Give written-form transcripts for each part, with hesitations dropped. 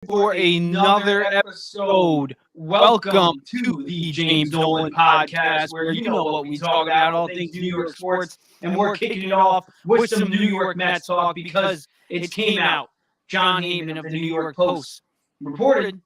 for another episode. Welcome to the James Nolan podcast, where you know what we talk about, all things New York sports, and we're kicking it off with some New York Mets talk because it came out. John Heyman of the New York Post reported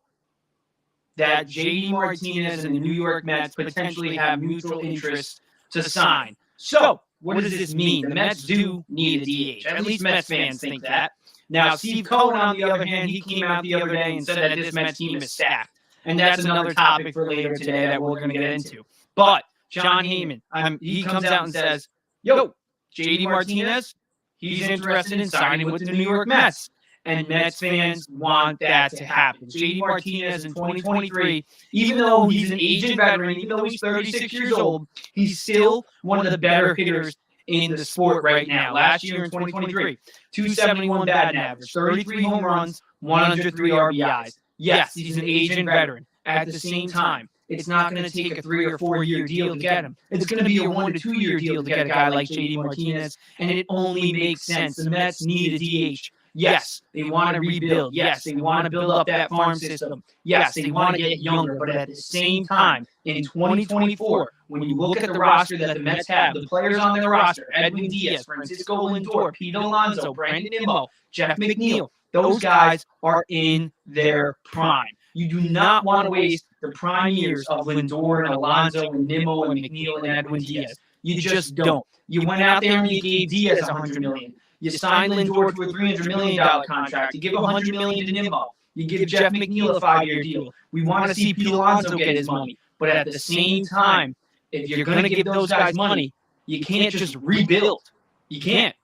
that JD Martinez and the New York Mets potentially have mutual interests to sign. So, what does this mean? The Mets do need a DH. At least Mets fans think that. Now, Steve Cohen, on the other hand, he came out the other day and said that this Mets team is stacked. And that's another topic for later today that we're going to get into. But John Heyman, he comes out and says, yo, JD Martinez, he's interested in signing with the New York Mets. And Mets fans want that to happen. JD Martinez in 2023, even though he's an aging veteran, even though he's 36 years old, he's still one of the better hitters in the sport right now. Last year in 2023, 271 batting average, 33 home runs, 103 RBIs. Yes, he's an aging veteran. At the same time, it's not going to take a 3 or 4 year deal to get him. It's going to be a 1 to 2 year deal to get a guy like JD Martinez, and it only makes sense. The Mets need a DH. Yes, they want to rebuild. Yes, they want to build up that farm system. Yes, they want to get younger. But at the same time, in 2024, when you look at the roster that the Mets have, the players on their roster, Edwin Diaz, Francisco Lindor, Pete Alonso, Brandon Nimmo, Jeff McNeil, those guys are in their prime. You do not want to waste the prime years of Lindor and Alonso and Nimmo and McNeil and Edwin Diaz. You just don't. You went out there and you gave Diaz $100 million. You signed Lindor to a $300 million contract. You give $100 million to Nimmo. You give Jeff McNeil a 5-year deal. We want to see Pete Alonso get his money. But at the same time, if you're going to give those guys money, you can't just rebuild. You can't.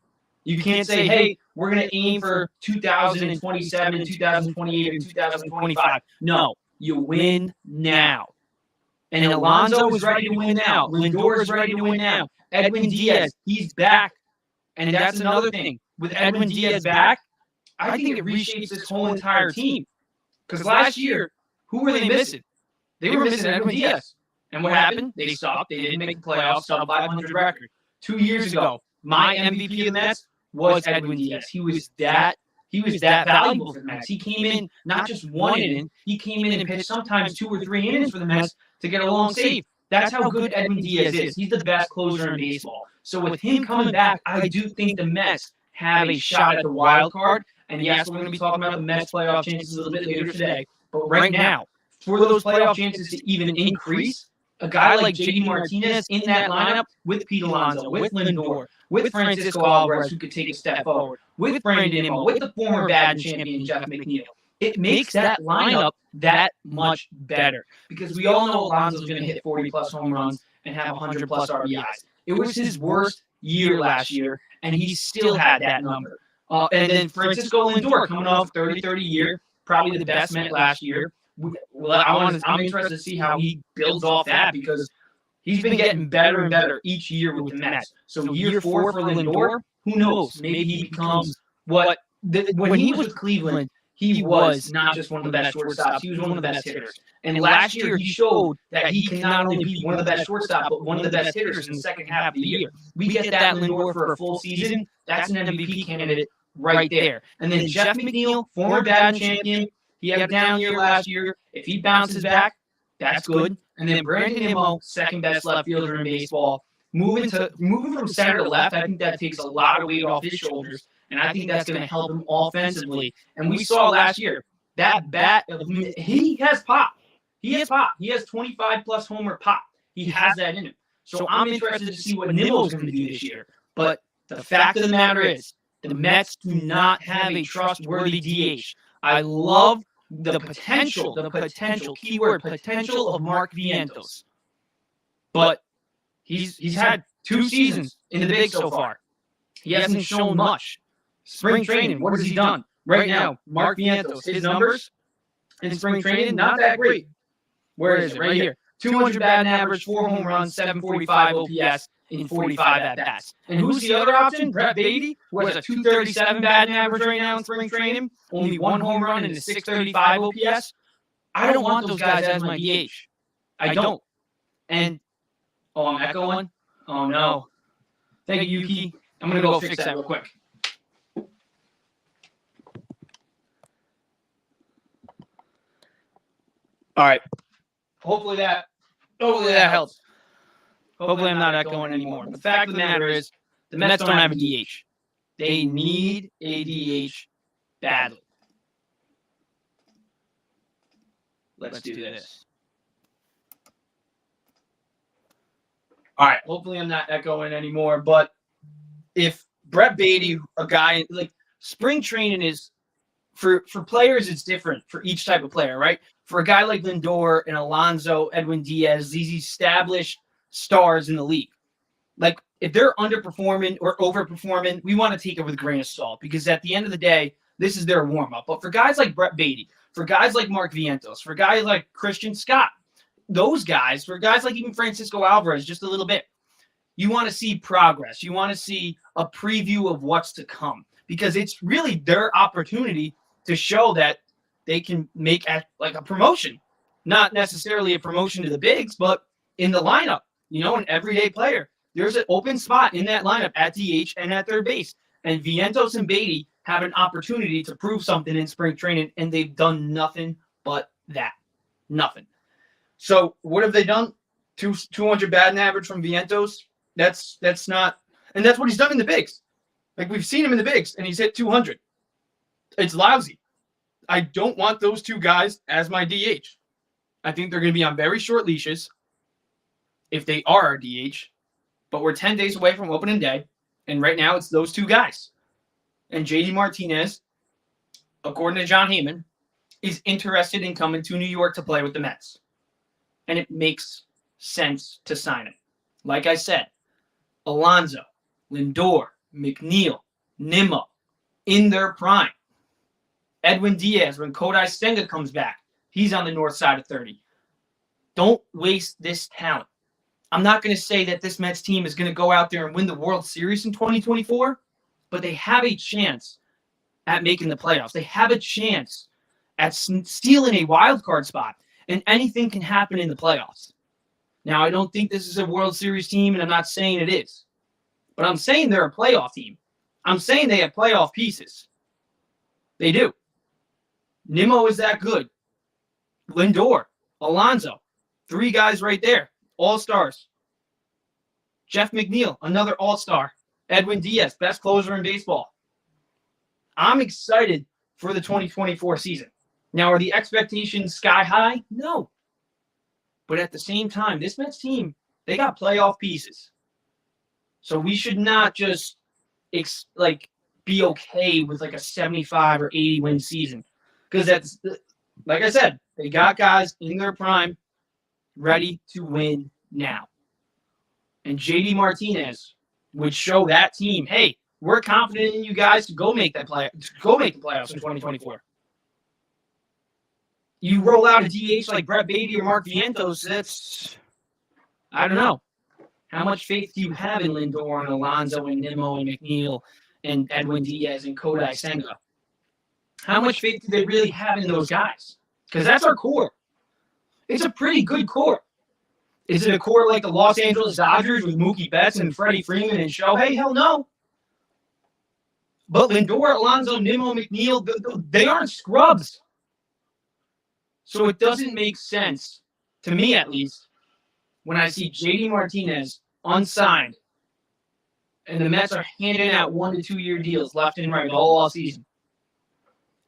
You can't say, hey, we're going to aim for 2027, 2028, and 2025. No, you win now. And Alonso is ready to win now. Lindor is ready to win now. Edwin Diaz, he's back. And that's another thing. With Edwin Diaz back, I think it reshapes this whole entire team. Because last year, who were they missing? They were missing Edwin Diaz. And what happened? They sucked. They didn't make the playoffs, sub 500 record. 2 years ago, my MVP of the Mets was Edwin Diaz. He was that valuable for the Mets. He came in not just one inning. He came in and pitched sometimes 2 or 3 innings for the Mets to get a long save. That's how good Edwin Diaz is. He's the best closer in baseball. So with him coming back, I do think the Mets have a shot at the wild card. And yes, we're going to be talking about the Mets playoff chances a little bit later today. But right now, for those playoff chances to even increase, a guy like JD Martinez in that lineup with Pete Alonso, with Lindor, with Francisco Alvarez, who could take a step forward, with Brandon Nimmo, with the former batting champion Jeff McNeil, it makes that lineup that much better. Because we all know Alonso's going to hit 40-plus home runs and have 100-plus RBIs. It was his worst year last year, and he still had that number. And then Francisco Lindor coming off 30-30 year, probably the best Met last year. I'm interested to see how he builds off that because he's been getting better and better each year with the Mets. So year 4 for Lindor, who knows? Maybe he becomes when he was with Cleveland, he was not just one of the best shortstops. He was one of the best hitters. And last year, he showed that he can not only be one of the best shortstops, but one of the best hitters in the second half of the year. We get that Lindor for a full season. That's an MVP candidate right there. And then Jeff McNeil, former batting champion, he had a down year last year. If he bounces back, that's good. And then Brandon Nimmo, second best left fielder in baseball. Moving from center to left, I think that takes a lot of weight off his shoulders. And I think that's going to help him offensively. And we saw last year, that bat, he has pop. He has pop. He has 25-plus homer pop. He has that in him. So I'm interested to see what Nimmo's going to do this year. But the fact of the matter is, the Mets do not have a trustworthy DH. I love the potential, keyword potential of Mark Vientos. But he's had 2 seasons in the big so far. He hasn't shown much. Spring training, what has he done? Right now, Mark Vientos, his numbers in spring training, not that great. Where is it? Right here. 200 batting average, 4 home runs, 745 OPS in 45 at-bats. And who's the other option? Brett Beatty, who has a 237 batting average right now in spring training, only 1 home run and a 635 OPS. I don't want those guys as my DH. I don't. And, I'm echoing? Oh, no. Thank you, Yuki. I'm going to go fix that real quick. All right. Hopefully that helps. Hopefully I'm not echoing anymore. But the fact of the matter is, the Mets don't have a DH. They need a DH badly. Let's do this. All right. Hopefully I'm not echoing anymore. But if Brett Beatty, a guy like spring training is for players, it's different for each type of player, right? For a guy like Lindor and Alonso, Edwin Diaz, these established stars in the league. Like, if they're underperforming or overperforming, we want to take it with a grain of salt because at the end of the day, this is their warm-up. But for guys like Brett Beatty, for guys like Mark Vientos, for guys like Christian Scott, those guys, for guys like even Francisco Alvarez, just a little bit, you want to see progress. You want to see a preview of what's to come because it's really their opportunity to show that they can make like a promotion, not necessarily a promotion to the bigs, but in the lineup, an everyday player. There's an open spot in that lineup at DH and at third base. And Vientos and Beatty have an opportunity to prove something in spring training, and they've done nothing but that. Nothing. So what have they done? 200 batting average from Vientos. That's not, and that's what he's done in the bigs. Like, we've seen him in the bigs, and he's hit 200. It's lousy. I don't want those two guys as my DH. I think they're going to be on very short leashes if they are our DH. But we're 10 days away from opening day, and right now it's those two guys. And JD Martinez, according to John Heyman, is interested in coming to New York to play with the Mets. And it makes sense to sign him. Like I said, Alonso, Lindor, McNeil, Nimmo, in their prime. Edwin Diaz, when Kodai Senga comes back, he's on the north side of 30. Don't waste this talent. I'm not going to say that this Mets team is going to go out there and win the World Series in 2024, but they have a chance at making the playoffs. They have a chance at stealing a wild card spot, and anything can happen in the playoffs. Now, I don't think this is a World Series team, and I'm not saying it is, but I'm saying they're a playoff team. I'm saying they have playoff pieces. They do. Nimmo is that good. Lindor, Alonso, three guys right there, all-stars. Jeff McNeil, another all-star. Edwin Diaz, best closer in baseball. I'm excited for the 2024 season. Now, are the expectations sky high? No. But at the same time, this Mets team, they got playoff pieces. So we should not just be okay with like a 75 or 80 win season. Because that's, like I said, they got guys in their prime ready to win now. And JD Martinez would show that team, hey, we're confident in you guys to go make the playoffs in 2024. You roll out a DH like Brett Beatty or Mark Vientos, that's, I don't know. How much faith do you have in Lindor and Alonso and Nimmo and McNeil and Edwin Diaz and Kodai Senga? How much faith do they really have in those guys? Because that's our core. It's a pretty good core. Is it a core like the Los Angeles Dodgers with Mookie Betts and Freddie Freeman and Shohei? Hell no. But Lindor, Alonso, Nimmo, McNeil, they aren't scrubs. So it doesn't make sense, to me at least, when I see JD Martinez unsigned and the Mets are handing out 1 to 2 year deals left and right all season.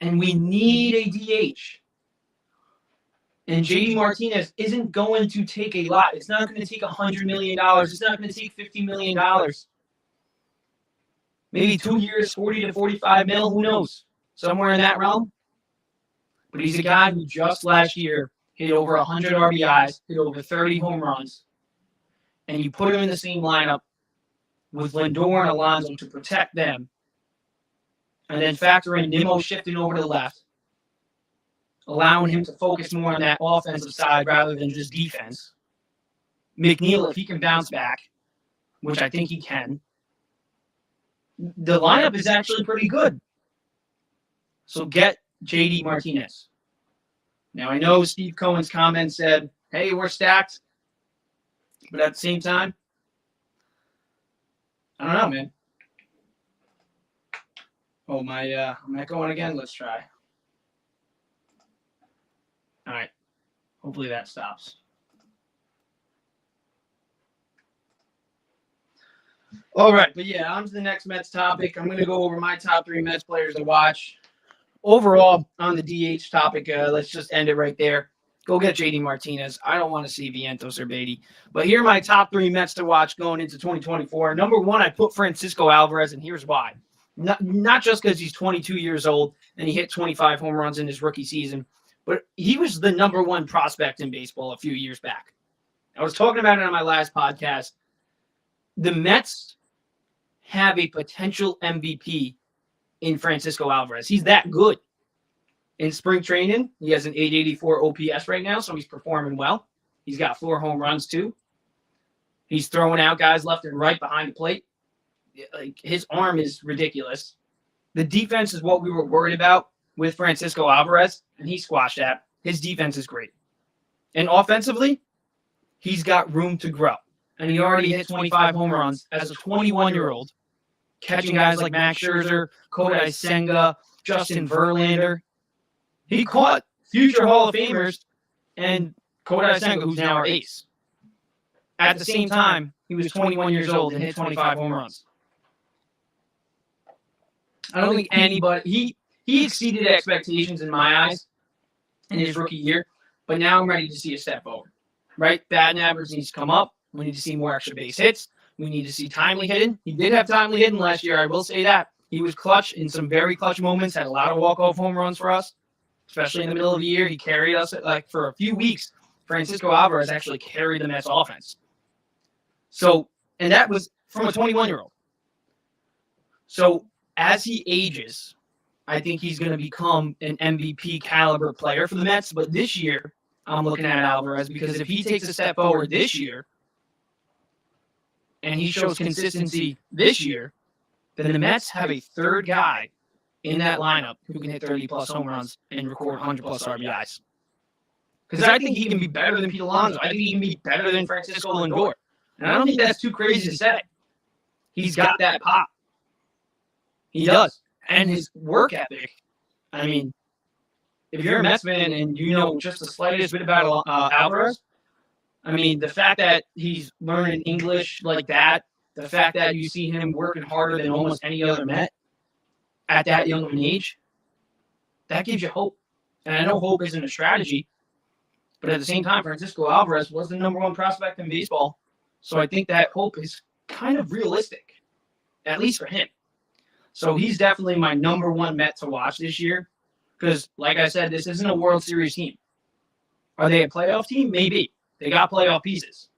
And we need a DH. And JD Martinez isn't going to take a lot. It's not going to take $100 million. It's not going to take $50 million. Maybe 2 years, 40 to 45 mil, who knows? Somewhere in that realm. But he's a guy who just last year hit over 100 RBIs, hit over 30 home runs. And you put him in the same lineup with Lindor and Alonso to protect them. And then factor in Nimmo shifting over to the left, allowing him to focus more on that offensive side rather than just defense. McNeil, if he can bounce back, which I think he can, the lineup is actually pretty good. So get JD Martinez. Now, I know Steve Cohen's comment said, hey, we're stacked. But at the same time, I don't know, man. Oh, I'm echoing again. Let's try. All right. Hopefully that stops. All right, but yeah, on to the next Mets topic. I'm going to go over my top 3 Mets players to watch. Overall, on the DH topic, let's just end it right there. Go get JD Martinez. I don't want to see Vientos or Beatty. But here are my top 3 Mets to watch going into 2024. Number 1, I put Francisco Alvarez, and here's why. Not just because he's 22 years old and he hit 25 home runs in his rookie season, but he was the number 1 prospect in baseball a few years back. I was talking about it on my last podcast. The Mets have a potential MVP in Francisco Alvarez. He's that good. In spring training, he has an 884 OPS right now, so he's performing well. He's got 4 home runs, too. He's throwing out guys left and right behind the plate. Like, his arm is ridiculous. The defense is what we were worried about with Francisco Alvarez, and he squashed that. His defense is great. And offensively, he's got room to grow. And he already hit 25 home runs as a 21-year-old, catching guys like Max Scherzer, Kodai Senga, Justin Verlander. He caught future Hall of Famers and Kodai Senga, who's now our ace. At the same time, he was 21 years old and hit 25 home runs. I don't think anybody he exceeded expectations in my eyes in his rookie year, but now I'm ready to see a step forward. Right? Batting average needs to come up. We need to see more extra base hits. We need to see timely hitting. He did have timely hitting last year. I will say that. He was clutch in some very clutch moments, had a lot of walk-off home runs for us, especially in the middle of the year. He carried us for a few weeks. Francisco Alvarez actually carried the Mets offense. So, and that was from a 21-year-old. So, as he ages, I think he's going to become an MVP caliber player for the Mets. But this year, I'm looking at Alvarez because if he takes a step forward this year, and he shows consistency this year, then the Mets have a third guy in that lineup who can hit 30-plus home runs and record 100-plus RBIs. Because I think he can be better than Pete Alonso. I think he can be better than Francisco Lindor. And I don't think that's too crazy to say. He's got that pop. He does. And his work ethic, I mean, if you're a Mets fan and you know just the slightest bit about Alvarez, I mean, the fact that he's learning English like that, the fact that you see him working harder than almost any other Met at that young of an age, that gives you hope. And I know hope isn't a strategy, but at the same time, Francisco Alvarez was the number 1 prospect in baseball. So I think that hope is kind of realistic, at least for him. So he's definitely my number 1 Met to watch this year because, like I said, this isn't a World Series team. Are they a playoff team? Maybe. They got playoff pieces.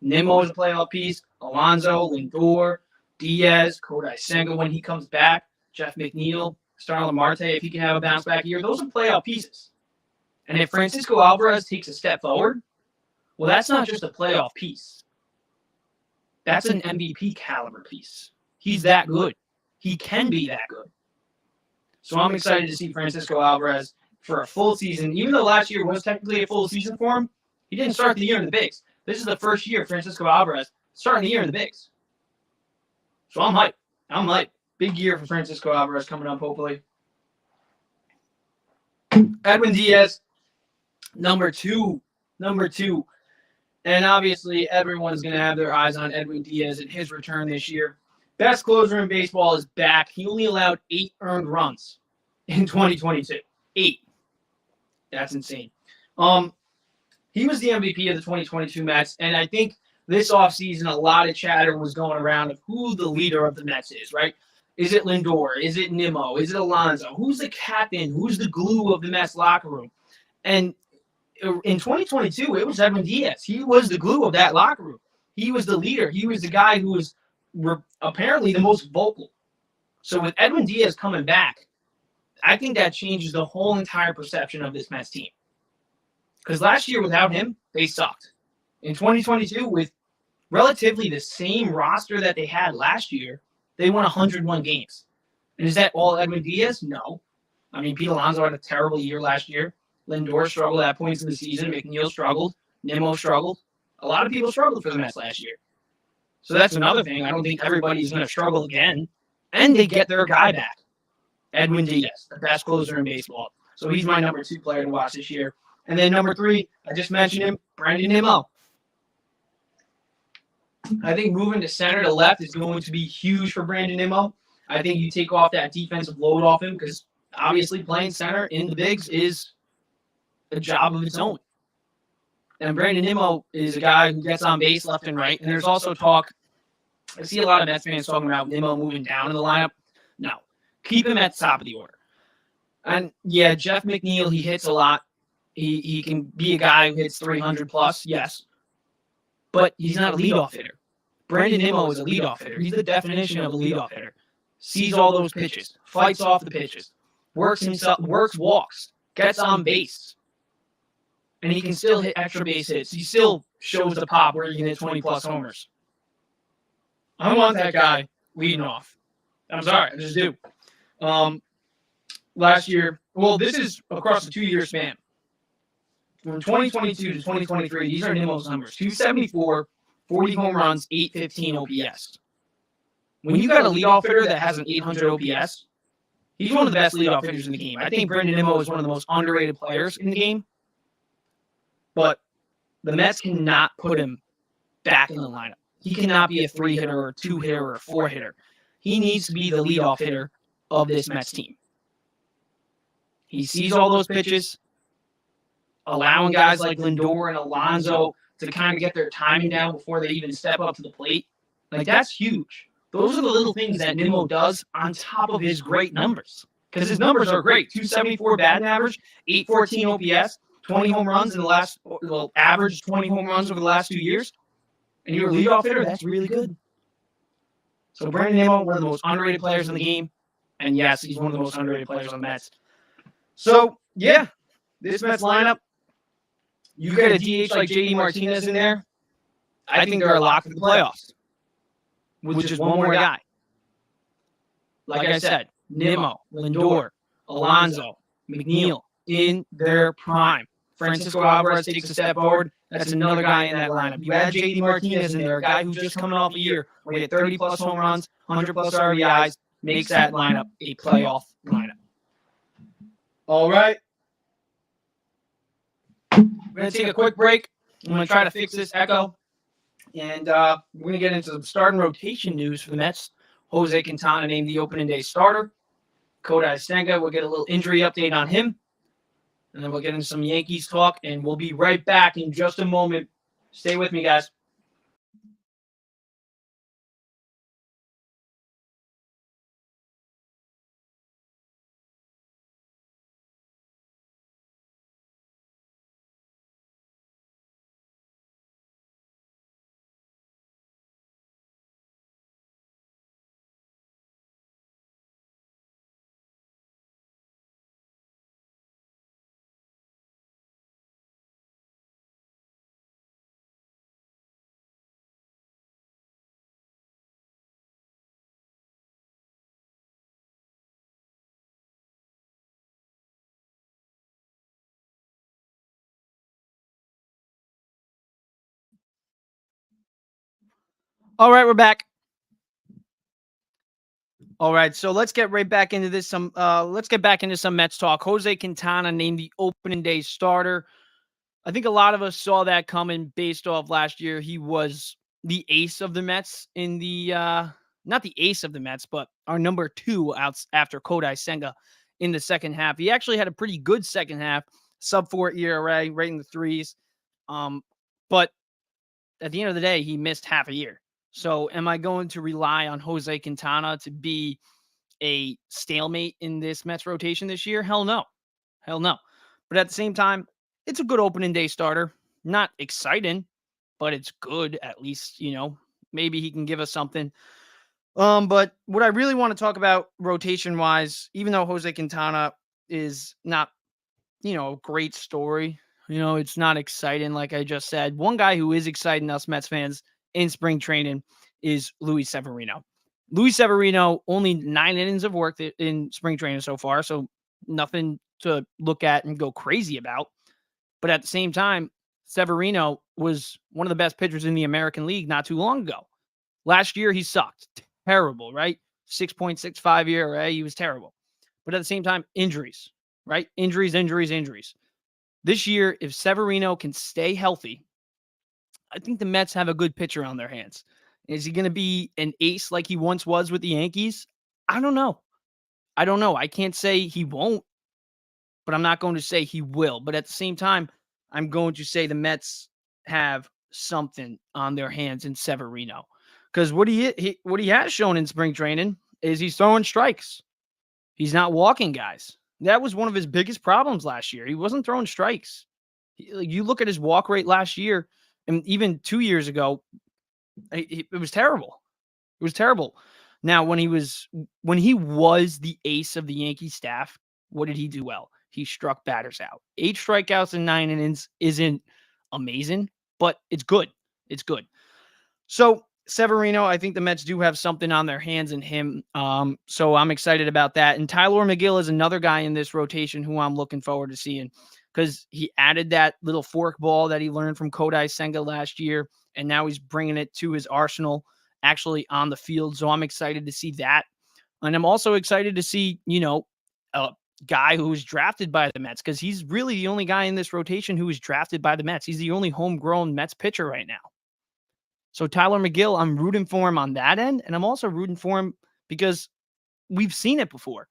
Nimmo is a playoff piece. Alonso, Lindor, Diaz, Kodai Senga when he comes back, Jeff McNeil, Starlin Marte, if he can have a bounce back year. Those are playoff pieces. And if Francisco Alvarez takes a step forward, well, that's not just a playoff piece. That's an MVP caliber piece. He's that good. He can be that good. So I'm excited to see Francisco Alvarez for a full season. Even though last year was technically a full season for him, he didn't start the year in the bigs. This is the first year Francisco Alvarez starting the year in the bigs. So I'm hyped. I'm hyped. Big year for Francisco Alvarez coming up, hopefully. Edwin Diaz, number two. And obviously, everyone's going to have their eyes on Edwin Diaz and his return this year. Best closer in baseball is back. He only allowed 8 earned runs in 2022. 8. That's insane. He was the MVP of the 2022 Mets, and I think this offseason a lot of chatter was going around of who the leader of the Mets is, right? Is it Lindor? Is it Nimmo? Is it Alonso? Who's the captain? Who's the glue of the Mets locker room? And in 2022, it was Edwin Diaz. He was the glue of that locker room. He was the leader. He was the guy who was apparently the most vocal. So with Edwin Diaz coming back, I think that changes the whole entire perception of this Mets team. Because last year without him, they sucked. In 2022, with relatively the same roster that they had last year, they won 101 games. And is that all Edwin Diaz? No. I mean, Pete Alonso had a terrible year last year. Lindor struggled at points in the season. McNeil struggled. Nimmo struggled. A lot of people struggled for the Mets last year. So that's another thing. I don't think everybody's going to struggle again. And they get their guy back. Edwin Diaz, the best closer in baseball. So he's my number 2 player to watch this year. And then number 3, I just mentioned him, Brandon Nimmo. I think moving to center to left is going to be huge for Brandon Nimmo. I think you take off that defensive load off him because obviously playing center in the bigs is a job of its own. And Brandon Nimmo is a guy who gets on base left and right. And there's also talk, I see a lot of Mets fans talking about Nimmo moving down in the lineup. No, keep him at the top of the order. And yeah, Jeff McNeil, he hits a lot. He can be a guy who hits 300 plus, yes. But he's not a leadoff hitter. Brandon Nimmo is a leadoff hitter. He's the definition of a leadoff hitter. Sees all those pitches, fights off the pitches, works himself, walks, gets on base. And he can still hit extra base hits. He still shows the pop where he can hit 20-plus homers. I want that guy leading off. I'm sorry, I just do. Last year, well, this is across a 2-year span. From 2022 to 2023, these are Nimmo's numbers. 274, 40 home runs, 815 OPS. When you got a leadoff hitter that has an 800 OPS, he's one of the best leadoff hitters in the game. I think Brandon Nimmo is one of the most underrated players in the game. But the Mets cannot put him back in the lineup. He cannot be a 3-hitter or a 2-hitter or a 4-hitter. He needs to be the leadoff hitter of this Mets team. He sees all those pitches, allowing guys like Lindor and Alonso to kind of get their timing down before they even step up to the plate. Like, that's huge. Those are the little things that Nimmo does on top of his great numbers. Because his numbers are great. 274 batting average, 814 OPS, 20 home runs in the last, well, average 20 home runs over the last 2 years. And you're a leadoff hitter, that's really good. So Brandon Nimmo, one of the most underrated players in the game. And yes, he's one of the most underrated players on the Mets. So, yeah, this Mets lineup, you get a DH like JD Martinez in there, I think they're a lock for the playoffs. With just one more guy. Like I said, Nimmo, Lindor, Alonso, McNeil in their prime. Francisco Alvarez takes a step forward. That's another guy in that lineup. You add JD Martinez in there, a guy who's just coming off a year where he had 30-plus home runs, 100-plus RBIs, makes that lineup a playoff lineup. All right. We're going to take a quick break. I'm going to try to fix this echo. And we're going to get into some starting rotation news for the Mets. Jose Quintana named the opening day starter. Kodai Senga, we'll get a little injury update on him. And then we'll get into some Yankees talk. And we'll be right back in just a moment. Stay with me, guys. All right, we're back. All right, so let's get right back into this. Let's get back into some Mets talk. Jose Quintana named the opening day starter. I think a lot of us saw that coming based off last year. He was the ace of the Mets in the not the ace of the Mets, but our number 2 out after Kodai Senga in the second half. He actually had a pretty good second half, sub-4 ERA, right in the 3s. But at the end of the day, he missed half a year. So am I going to rely on Jose Quintana to be a stalemate in this Mets rotation this year? Hell no. Hell no. But at the same time, it's a good opening day starter. Not exciting, but it's good. At least, maybe he can give us something. But what I really want to talk about rotation-wise, even though Jose Quintana is not, a great story, it's not exciting like I just said. One guy who is exciting us Mets fans in spring training is Luis Severino. Luis Severino, only 9 innings of work in spring training so far, so nothing to look at and go crazy about. But at the same time, Severino was one of the best pitchers in the American League not too long ago. Last year, he sucked. Terrible, right? 6.65 ERA. He was terrible. But at the same time, injuries, right? Injuries. this year, if Severino can stay healthy, I think the Mets have a good pitcher on their hands. Is he going to be an ace like he once was with the Yankees? I don't know. I can't say he won't, but I'm not going to say he will. But at the same time, I'm going to say the Mets have something on their hands in Severino. Because what he has shown in spring training is he's throwing strikes. He's not walking guys. That was one of his biggest problems last year. He wasn't throwing strikes. You look at his walk rate last year, and even 2 years ago, it was terrible. It was terrible. Now, when he was the ace of the Yankee staff, what did he do well? He struck batters out. 8 strikeouts in 9 innings isn't amazing, but it's good. It's good. So Severino, I think the Mets do have something on their hands in him. So I'm excited about that. And Tyler McGill is another guy in this rotation who I'm looking forward to seeing because he added that little fork ball that he learned from Kodai Senga last year, and now he's bringing it to his arsenal actually on the field. So I'm excited to see that. And I'm also excited to see, a guy who was drafted by the Mets because he's really the only guy in this rotation who was drafted by the Mets. He's the only homegrown Mets pitcher right now. So Tyler McGill, I'm rooting for him on that end. And I'm also rooting for him because we've seen it before.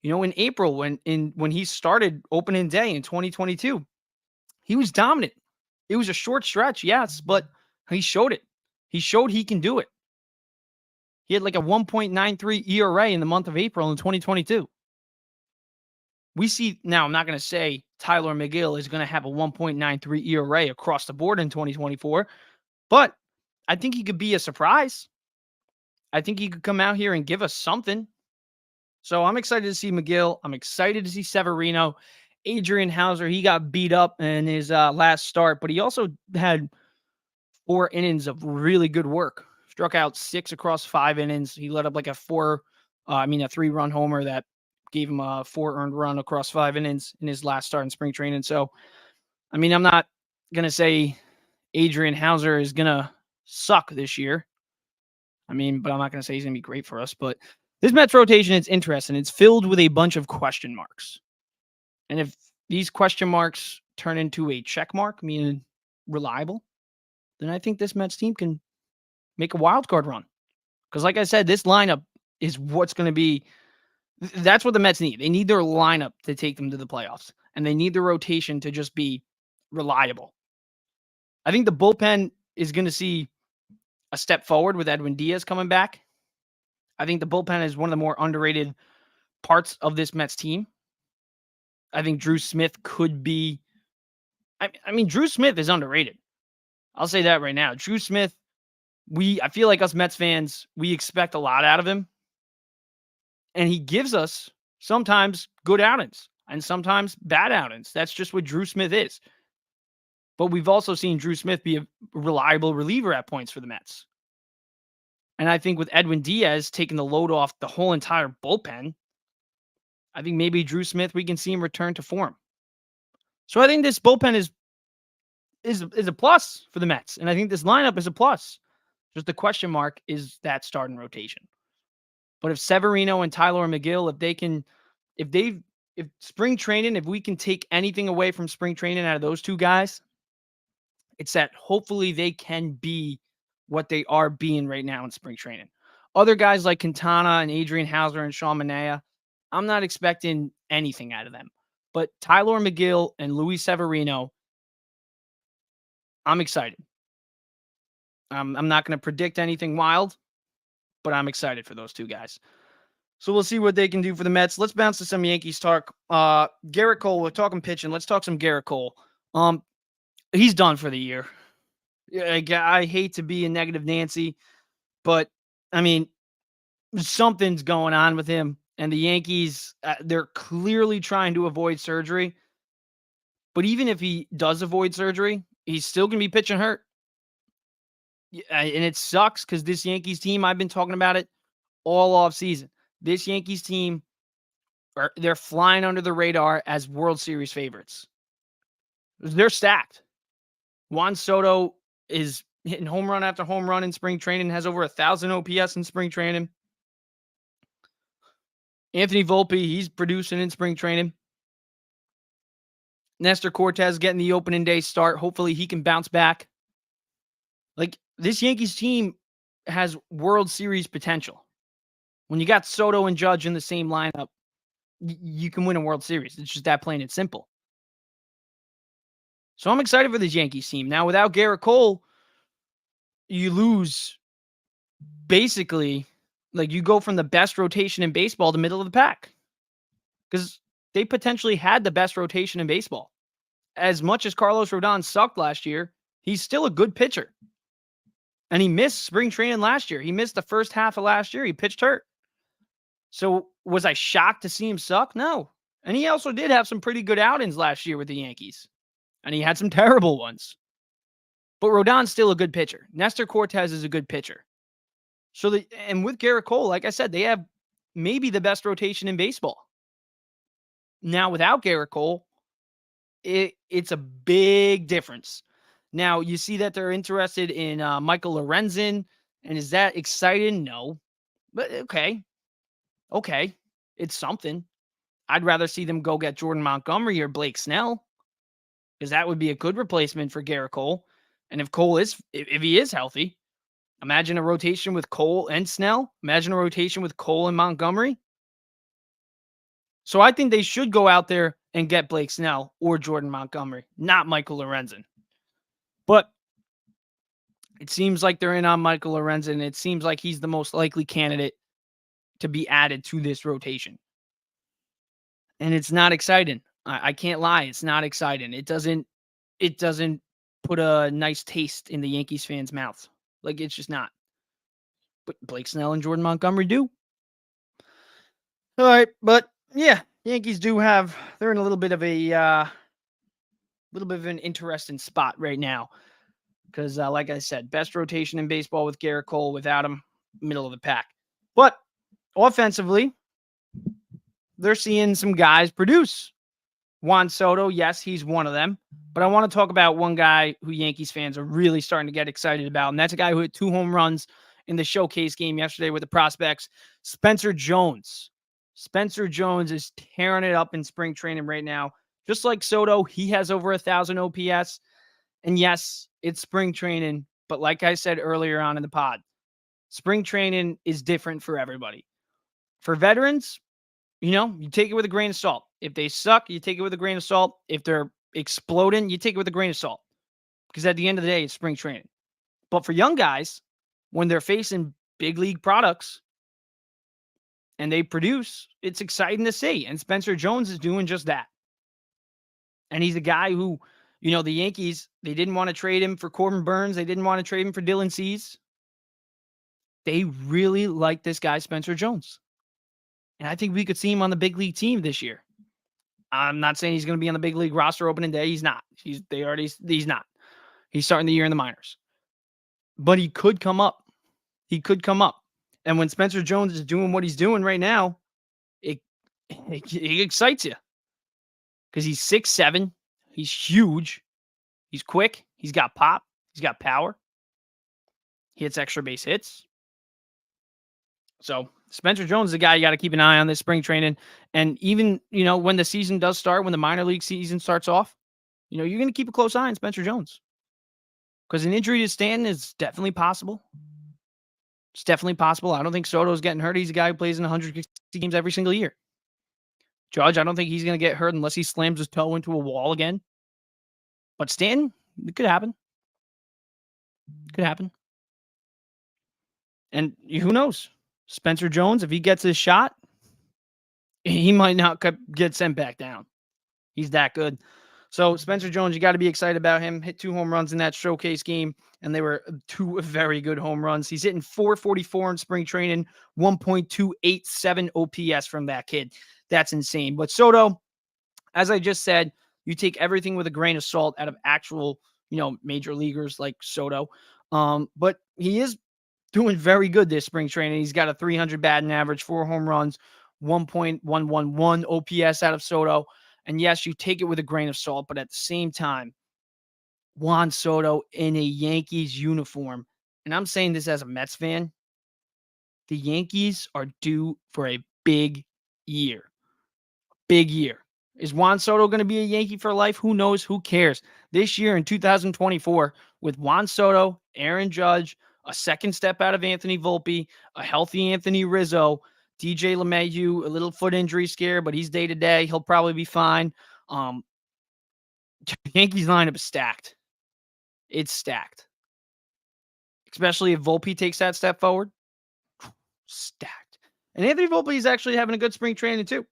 In April when he started opening day in 2022, he was dominant. It was a short stretch, yes, but he showed it. He showed he can do it. He had like a 1.93 ERA in the month of April in 2022. We see now, I'm not going to say Tyler McGill is going to have a 1.93 ERA across the board in 2024, but I think he could be a surprise. I think he could come out here and give us something. So I'm excited to see McGill. I'm excited to see Severino. Adrian Hauser, he got beat up in his last start, but he also had 4 innings of really good work. Struck out 6 across 5 innings. He let up like a 3-run homer that gave him a 4 earned run across 5 innings in his last start in spring training. So, I'm not going to say Adrian Hauser is going to suck this year. But I'm not going to say he's going to be great for us. But this Mets rotation, it's interesting. It's filled with a bunch of question marks. And if these question marks turn into a check mark, meaning reliable, then I think this Mets team can make a wild card run. Because like I said, this lineup is what's going to be – that's what the Mets need. They need their lineup to take them to the playoffs. And they need the rotation to just be reliable. I think the bullpen is going to see a step forward with Edwin Diaz coming back. I think the bullpen is one of the more underrated parts of this Mets team. I think Drew Smith could be – Drew Smith is underrated. I'll say that right now. Drew Smith, I feel like us Mets fans, we expect a lot out of him. And he gives us sometimes good outings and sometimes bad outings. That's just what Drew Smith is. But we've also seen Drew Smith be a reliable reliever at points for the Mets. And I think with Edwin Diaz taking the load off the whole entire bullpen, I think maybe Drew Smith, we can see him return to form. So I think this bullpen is a plus for the Mets. And I think this lineup is a plus. Just the question mark is that starting rotation. But if Severino and Tyler McGill, if spring training, if we can take anything away from spring training out of those two guys, it's that hopefully they can be what they are being right now in spring training. Other guys like Quintana and Adrian Hauser and Sean Manaea, I'm not expecting anything out of them. But Tyler McGill and Luis Severino, I'm excited. I'm not going to predict anything wild, but I'm excited for those two guys. So we'll see what they can do for the Mets. Let's bounce to some Yankees talk. Garrett Cole, we're talking pitching. Let's talk some Garrett Cole. He's done for the year. I hate to be a negative Nancy, but something's going on with him. And the Yankees, they're clearly trying to avoid surgery. But even if he does avoid surgery, he's still going to be pitching hurt. And it sucks because this Yankees team, I've been talking about it all off season. This Yankees team, they're flying under the radar as World Series favorites. They're stacked. Juan Soto is hitting home run after home run in spring training, has over 1,000 OPS in spring training. Anthony Volpe, he's producing in spring training. Nestor Cortez getting the opening day start. Hopefully he can bounce back. Like, this Yankees team has World Series potential. When you got Soto and Judge in the same lineup, you can win a World Series. It's just that plain and simple. So I'm excited for this Yankees team. Now, without Garrett Cole, you lose basically, like, you go from the best rotation in baseball to middle of the pack. Because they potentially had the best rotation in baseball. As much as Carlos Rodon sucked last year, he's still a good pitcher. And he missed spring training last year. He missed the first half of last year. He pitched hurt. So was I shocked to see him suck? No. And he also did have some pretty good outings last year with the Yankees. And he had some terrible ones. But Rodon's still a good pitcher. Nestor Cortez is a good pitcher. And with Garrett Cole, like I said, they have maybe the best rotation in baseball. Now, without Garrett Cole, it's a big difference. Now, you see that they're interested in Michael Lorenzen. And is that exciting? No. But okay. Okay. It's something. I'd rather see them go get Jordan Montgomery or Blake Snell, because that would be a good replacement for Garrett Cole. And if he is healthy, imagine a rotation with Cole and Snell. Imagine a rotation with Cole and Montgomery. So I think they should go out there and get Blake Snell or Jordan Montgomery, not Michael Lorenzen. But it seems like they're in on Michael Lorenzen. It seems like he's the most likely candidate to be added to this rotation. And it's not exciting. I can't lie. It's not exciting. It doesn't put a nice taste in the Yankees fans' mouths. Like, it's just not. But Blake Snell and Jordan Montgomery do. All right, but yeah, Yankees they're in a little bit of an interesting spot right now. Because, like I said, best rotation in baseball with Garrett Cole. Without him, middle of the pack. But offensively, they're seeing some guys produce. Juan Soto, yes, he's one of them. But I want to talk about one guy who Yankees fans are really starting to get excited about, and that's a guy who hit 2 home runs in the showcase game yesterday with the prospects, Spencer Jones. Spencer Jones is tearing it up in spring training right now. Just like Soto, he has over 1,000 OPS. And yes, it's spring training, but like I said earlier on in the pod, spring training is different for everybody. For veterans, you take it with a grain of salt. If they suck, you take it with a grain of salt. If they're exploding, you take it with a grain of salt. Because at the end of the day, it's spring training. But for young guys, when they're facing big league products and they produce, it's exciting to see. And Spencer Jones is doing just that. And he's a guy who, the Yankees, they didn't want to trade him for Corbin Burns. They didn't want to trade him for Dylan Cease. They really like this guy, Spencer Jones. And I think we could see him on the big league team this year. I'm not saying he's going to be on the big league roster opening day. He's not. He's not. He's starting the year in the minors. But he could come up. And when Spencer Jones is doing what he's doing right now, it excites you. Because he's 6'7". He's huge. He's quick. He's got pop. He's got power. He hits extra base hits. So Spencer Jones is a guy you got to keep an eye on this spring training. And even, when the season does start, when the minor league season starts off, you're going to keep a close eye on Spencer Jones. Because an injury to Stanton is definitely possible. It's definitely possible. I don't think Soto's getting hurt. He's a guy who plays in 160 games every single year. Judge, I don't think he's going to get hurt unless he slams his toe into a wall again. But Stanton, it could happen. Could happen. And who knows? Spencer Jones, if he gets his shot, he might not get sent back down. He's that good. So Spencer Jones, you got to be excited about him. Hit 2 home runs in that showcase game, and they were 2 very good home runs. He's hitting .444 in spring training, 1.287 OPS from that kid. That's insane. But Soto, as I just said, you take everything with a grain of salt out of actual, major leaguers like Soto. But he is doing very good this spring training. He's got a 300 batting average, 4 home runs, 1.111 OPS out of Soto. And yes, you take it with a grain of salt, but at the same time, Juan Soto in a Yankees uniform, and I'm saying this as a Mets fan, the Yankees are due for a big year. Big year. Is Juan Soto going to be a Yankee for life? Who knows? Who cares? This year in 2024, with Juan Soto, Aaron Judge, a second step out of Anthony Volpe, a healthy Anthony Rizzo, DJ LeMahieu, a little foot injury scare, but he's day to day. He'll probably be fine. Yankees lineup is stacked. It's stacked. Especially if Volpe takes that step forward. Stacked. And Anthony Volpe is actually having a good spring training too.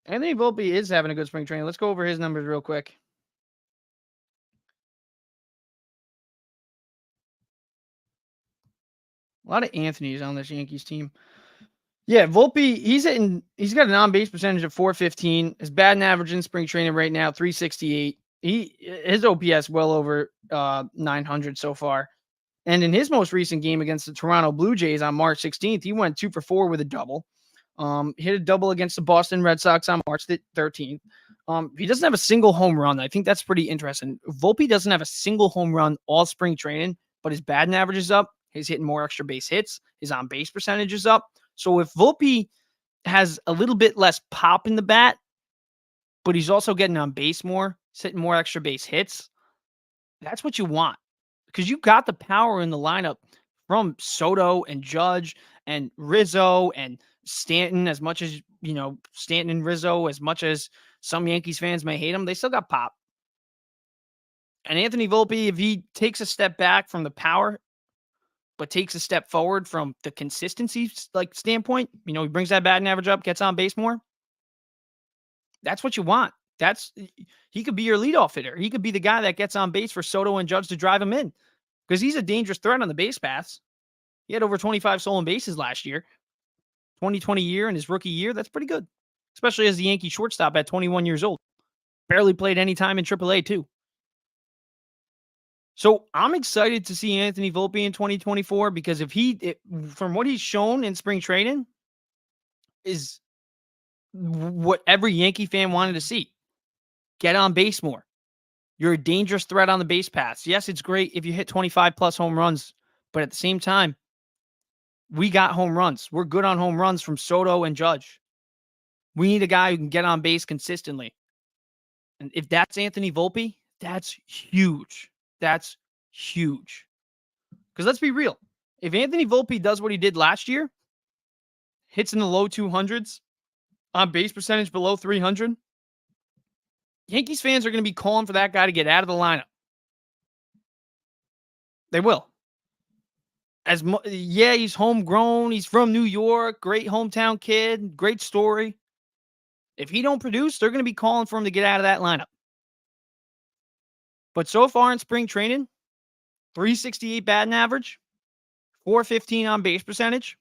Anthony Volpe is having a good spring training. Let's go over his numbers real quick. A lot of Anthony's on this Yankees team. Yeah, Volpe, he's got an on-base percentage of .415. His batting average in spring training right now, .368. His OPS well over 900 so far. And in his most recent game against the Toronto Blue Jays on March 16th, he went 2 for 4 with a double. Hit a double against the Boston Red Sox on March 13th. He doesn't have a single home run. I think that's pretty interesting. Volpe doesn't have a single home run all spring training, but his batting average is up. He's hitting more extra base hits. His on-base percentage is up. So if Volpe has a little bit less pop in the bat, but he's also getting on base more, he's hitting more extra base hits, that's what you want. Because you got the power in the lineup from Soto and Judge and Rizzo and Stanton, as much as, Stanton and Rizzo, as much as some Yankees fans may hate them, they still got pop. And Anthony Volpe, if he takes a step back from the power, but takes a step forward from the consistency standpoint, he brings that batting average up, gets on base more. That's what you want. He could be your leadoff hitter. He could be the guy that gets on base for Soto and Judge to drive him in, because he's a dangerous threat on the base paths. He had over 25 stolen bases last year. 2020 year in his rookie year, that's pretty good, especially as the Yankee shortstop at 21 years old. Barely played any time in AAA too. So I'm excited to see Anthony Volpe in 2024, because from what he's shown in spring training, is what every Yankee fan wanted to see. Get on base more. You're a dangerous threat on the base paths. Yes, it's great if you hit 25 plus home runs, but at the same time, we got home runs. We're good on home runs from Soto and Judge. We need a guy who can get on base consistently. And if that's Anthony Volpe, that's huge. That's huge. Because let's be real. If Anthony Volpe does what he did last year, hits in the low 200s, on base percentage below 300, Yankees fans are going to be calling for that guy to get out of the lineup. They will. He's homegrown. He's from New York. Great hometown kid. Great story. If he don't produce, they're going to be calling for him to get out of that lineup. But so far in spring training, 368 batting average, 415 on base percentage.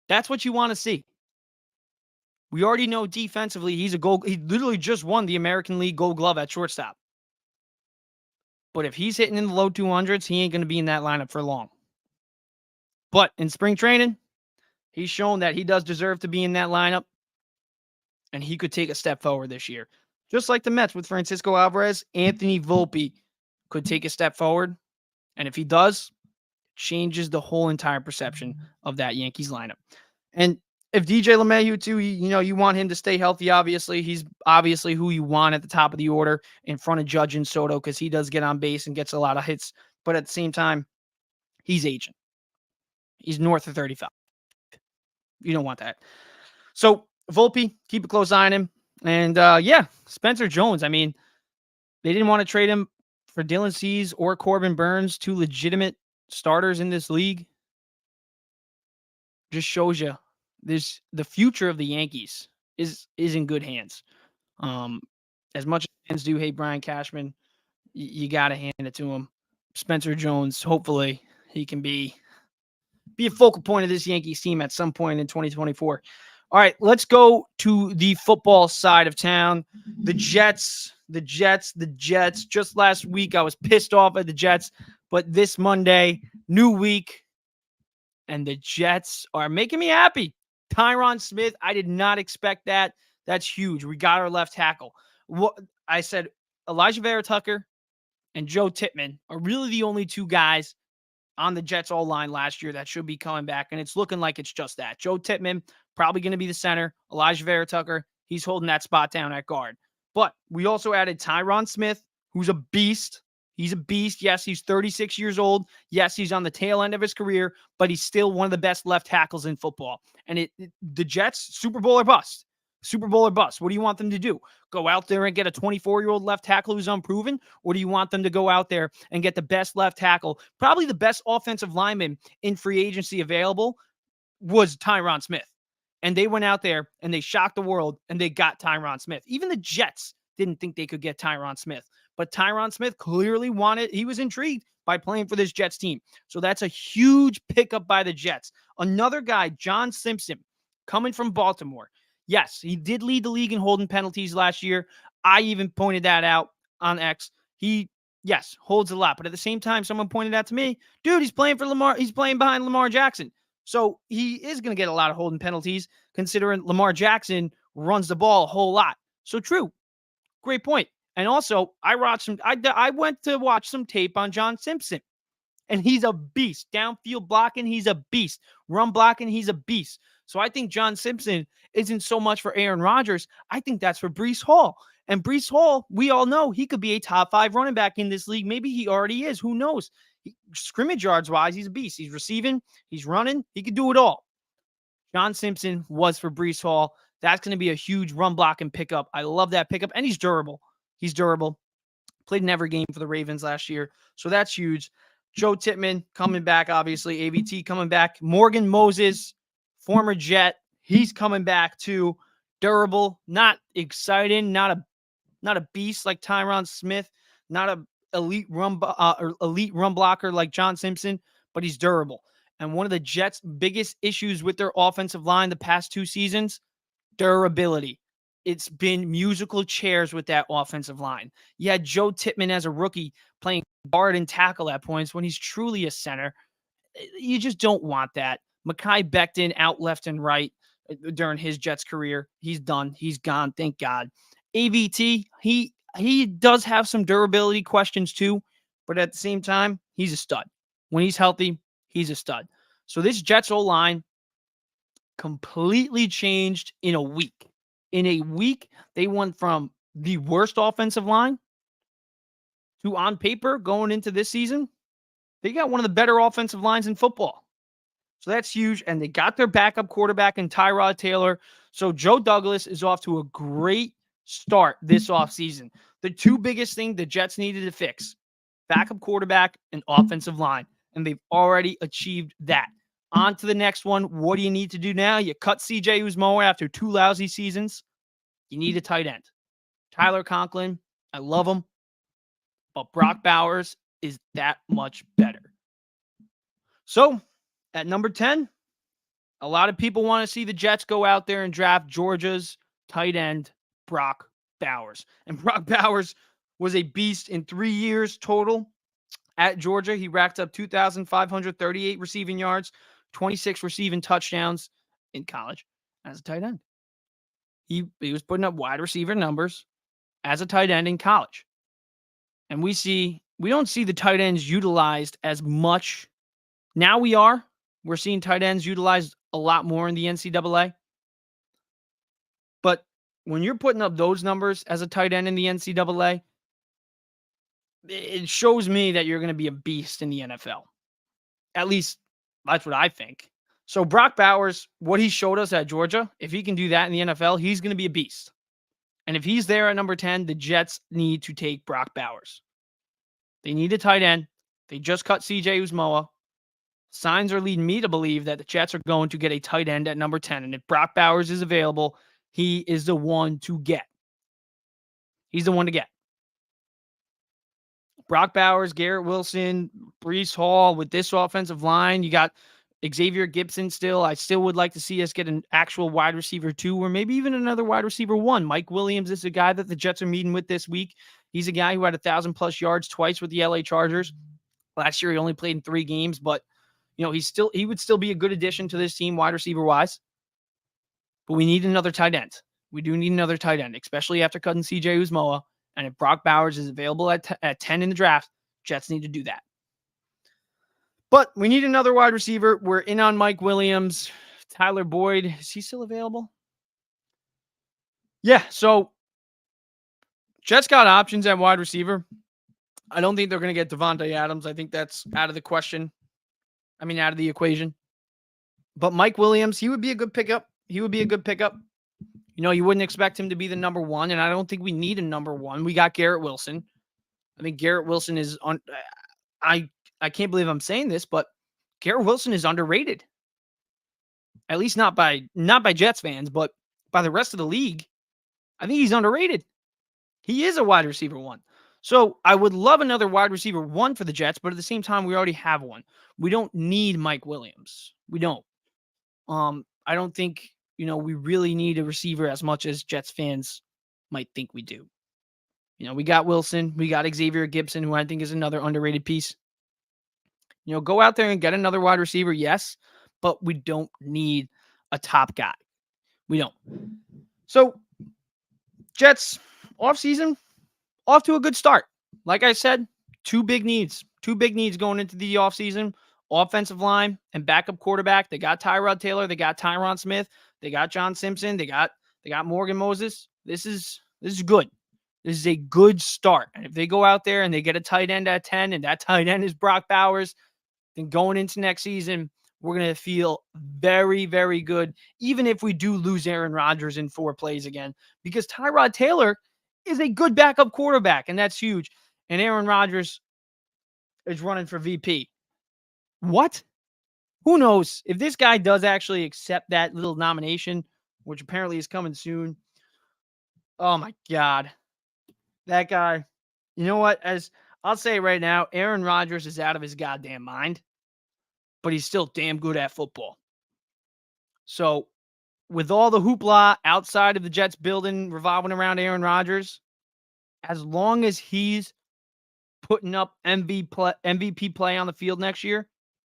That's what you want to see. We already know defensively he literally just won the American League Gold Glove at shortstop. But if he's hitting in the low 200s, he ain't going to be in that lineup for long. But in spring training, he's shown that he does deserve to be in that lineup, and he could take a step forward this year. Just like the Mets with Francisco Alvarez, Anthony Volpe could take a step forward. And if he does, changes the whole entire perception of that Yankees lineup. And if DJ LeMahieu too, you want him to stay healthy, obviously. He's obviously who you want at the top of the order in front of Judge and Soto, because he does get on base and gets a lot of hits. But at the same time, he's aging. He's north of 35. You don't want that. So Volpe, keep a close eye on him. And Spencer Jones. I mean, they didn't want to trade him for Dylan Cease or Corbin Burns, two legitimate starters in this league. Just shows you the future of the Yankees is in good hands. As much as fans do hate Brian Cashman, you got to hand it to him. Spencer Jones, hopefully he can be a focal point of this Yankees team at some point in 2024. All right, let's go to the football side of town. The Jets. Just last week, I was pissed off at the Jets, but this Monday, new week, and the Jets are making me happy. Tyron Smith, I did not expect that. That's huge. We got our left tackle. What I said, Elijah Vera Tucker and Joe Tippmann are really the only two guys on the Jets OLine last year that should be coming back, and it's looking like it's just that. Joe Tippmann, probably going to be the center. Elijah Vera Tucker, he's holding that spot down at guard. But we also added Tyron Smith, who's a beast. He's a beast. Yes, he's 36 years old. Yes, he's on the tail end of his career, but he's still one of the best left tackles in football. And the Jets, Super Bowl or bust. Super Bowl or bust. What do you want them to do? Go out there and get a 24-year-old left tackle who's unproven? Or do you want them to go out there and get the best left tackle, probably the best offensive lineman in free agency available was Tyron Smith. And they went out there and they shocked the world and they got Tyron Smith. Even the Jets didn't think they could get Tyron Smith. But Tyron Smith clearly he was intrigued by playing for this Jets team. So that's a huge pickup by the Jets. Another guy, John Simpson, coming from Baltimore. Yes, he did lead the league in holding penalties last year. I even pointed that out on X. He, yes, holds a lot. But at the same time, someone pointed out to me, dude, he's playing for Lamar. He's playing behind Lamar Jackson. So he is going to get a lot of holding penalties considering Lamar Jackson runs the ball a whole lot. So true. Great point. And also, I went to watch some tape on John Simpson. And he's a beast. Downfield blocking, he's a beast. Run blocking, he's a beast. So I think John Simpson isn't so much for Aaron Rodgers. I think that's for Breece Hall. And Breece Hall, we all know he could be a top 5 running back in this league. Maybe he already is. Who knows? Scrimmage yards wise, he's a beast. He's receiving, he's running, he could do it all. John Simpson was for Breece Hall. That's going to be a huge run blocking pickup. I love that pickup. And he's durable. He's durable. Played in every game for the Ravens last year. So that's huge. Joe Tippmann coming back, obviously. AVT coming back. Morgan Moses, former Jet. He's coming back too. Durable. Not exciting. Not a beast like Tyron Smith. Not a elite run blocker like John Simpson. But he's durable. And one of the Jets' biggest issues with their offensive line the past 2 seasons, durability. It's been musical chairs with that offensive line. You had Joe Tippmann as a rookie playing guard and tackle at points when he's truly a center. You just don't want that. Mekhi Becton out left and right during his Jets career. He's done. He's gone. Thank God. AVT, he does have some durability questions too, but at the same time, he's a stud. When he's healthy, he's a stud. So this Jets O-line completely changed in a week. In a week, they went from the worst offensive line to, on paper, going into this season, they got one of the better offensive lines in football. So that's huge. And they got their backup quarterback in Tyrod Taylor. So Joe Douglas is off to a great start this offseason. The 2 biggest things the Jets needed to fix, backup quarterback and offensive line. And they've already achieved that. On to the next one. What do you need to do now? You cut CJ Uzomah after 2 lousy seasons. You need a tight end. Tyler Conklin, I love him. But Brock Bowers is that much better. So, at number 10, a lot of people want to see the Jets go out there and draft Georgia's tight end, Brock Bowers. And Brock Bowers was a beast in 3 years total. At Georgia, he racked up 2,538 receiving yards, 26 receiving touchdowns in college as a tight end. He was putting up wide receiver numbers as a tight end in college. And we don't see the tight ends utilized as much. Now we're seeing tight ends utilized a lot more in the NCAA. But when you're putting up those numbers as a tight end in the NCAA, it shows me that you're going to be a beast in the NFL. At least that's what I think. So Brock Bowers, what he showed us at Georgia, if he can do that in the NFL, he's going to be a beast. And if he's there at number 10, the Jets need to take Brock Bowers. They need a tight end. They just cut CJ Uzomah. Signs are leading me to believe that the Jets are going to get a tight end at number 10. And if Brock Bowers is available, he is the one to get. He's the one to get. Brock Bowers, Garrett Wilson, Breece Hall with this offensive line. You got Xavier Gibson still. I still would like to see us get an actual wide receiver 2 or maybe even another wide receiver 1. Mike Williams is a guy that the Jets are meeting with this week. He's a guy who had 1,000+ yards twice with the LA Chargers. Last year, he only played in 3 games, but you know, he would still be a good addition to this team wide receiver wise. But we need another tight end. We do need another tight end, especially after cutting CJ Uzomah. And if Brock Bowers is available at 10 in the draft, Jets need to do that. But we need another wide receiver. We're in on Mike Williams. Tyler Boyd, is he still available? Yeah, so Jets got options at wide receiver. I don't think they're going to get Devontae Adams. I think that's out of the question. I mean, out of the equation. But Mike Williams, he would be a good pickup. You wouldn't expect him to be the number one, and I don't think we need a number one. We got Garrett Wilson. I think Garrett Wilson is on. I can't believe I'm saying this, but Garrett Wilson is underrated. At least not by Jets fans, but by the rest of the league. I think he's underrated. He is a wide receiver one. So I would love another wide receiver one for the Jets, but at the same time, we already have one. We don't need Mike Williams. We don't. I don't think, we really need a receiver as much as Jets fans might think we do. We got Wilson. We got Xavier Gibson, who I think is another underrated piece. Go out there and get another wide receiver, yes, but we don't need a top guy. We don't. So, Jets offseason, off to a good start. Like I said, two big needs going into the offseason. Offensive line and backup quarterback. They got Tyrod Taylor. They got Tyron Smith. They got John Simpson. They got Morgan Moses. This is good. This is a good start. And if they go out there and they get a tight end at 10, and that tight end is Brock Bowers, then going into next season, we're going to feel very, very good, even if we do lose Aaron Rodgers in 4 plays again, because Tyrod Taylor is a good backup quarterback, and that's huge. And Aaron Rodgers is running for VP. What? Who knows? If this guy does actually accept that little nomination, which apparently is coming soon, oh my God. That guy, you know what? As I'll say right now, Aaron Rodgers is out of his goddamn mind, but he's still damn good at football. So with all the hoopla outside of the Jets building revolving around Aaron Rodgers, as long as he's putting up MVP play on the field next year,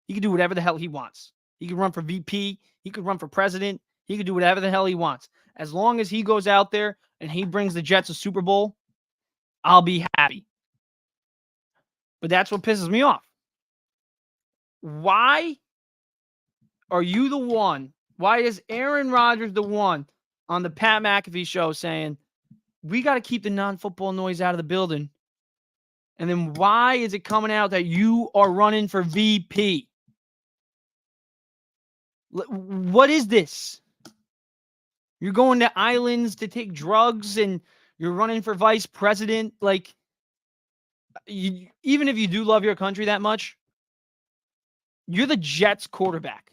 he can do whatever the hell he wants. He can run for VP. He could run for president. He could do whatever the hell he wants. As long as he goes out there and he brings the Jets a Super Bowl, I'll be happy. But that's what pisses me off. Why are you the one? Why is Aaron Rodgers the one on the Pat McAfee show saying, we got to keep the non-football noise out of the building? And then why is it coming out that you are running for VP? What is this? You're going to islands to take drugs and you're running for vice president. Like, even if you do love your country that much, you're the Jets quarterback.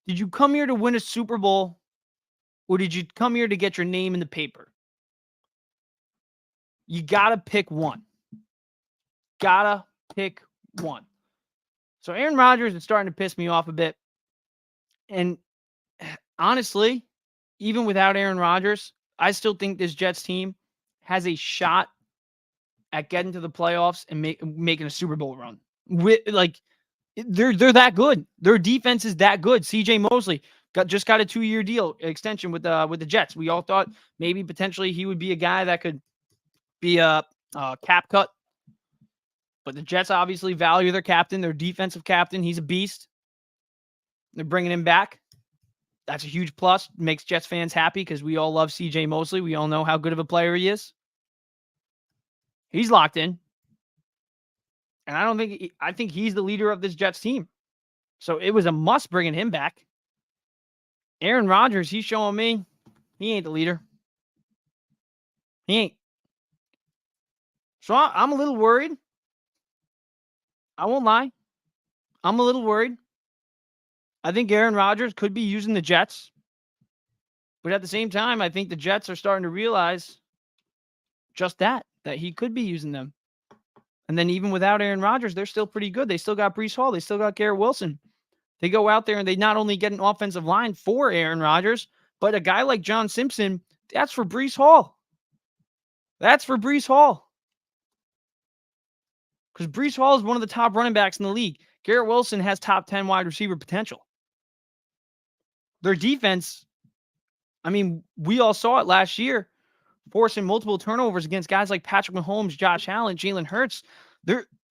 Did you come here to win a Super Bowl, or did you come here to get your name in the paper? You got to pick one. Gotta pick one. So Aaron Rodgers is starting to piss me off a bit. And honestly, even without Aaron Rodgers, I still think this Jets team has a shot at getting to the playoffs and making a Super Bowl run. They're that good. Their defense is that good. C.J. Mosley just got a 2-year deal extension with the Jets. We all thought maybe potentially he would be a guy that could be a cap cut. But the Jets obviously value their captain, their defensive captain. He's a beast. They're bringing him back. That's a huge plus. Makes Jets fans happy because we all love C.J. Mosley. We all know how good of a player he is. He's locked in. And I think he's the leader of this Jets team. So it was a must bringing him back. Aaron Rodgers, he's showing me he ain't the leader. He ain't. So I'm a little worried. I won't lie. I'm a little worried. I think Aaron Rodgers could be using the Jets. But at the same time, I think the Jets are starting to realize just that he could be using them. And then even without Aaron Rodgers, they're still pretty good. They still got Breece Hall. They still got Garrett Wilson. They go out there and they not only get an offensive line for Aaron Rodgers, but a guy like John Simpson, that's for Breece Hall. That's for Breece Hall. Because Breece Hall is one of the top running backs in the league. Garrett Wilson has top 10 wide receiver potential. Their defense, I mean, we all saw it last year, forcing multiple turnovers against guys like Patrick Mahomes, Josh Allen, Jalen Hurts.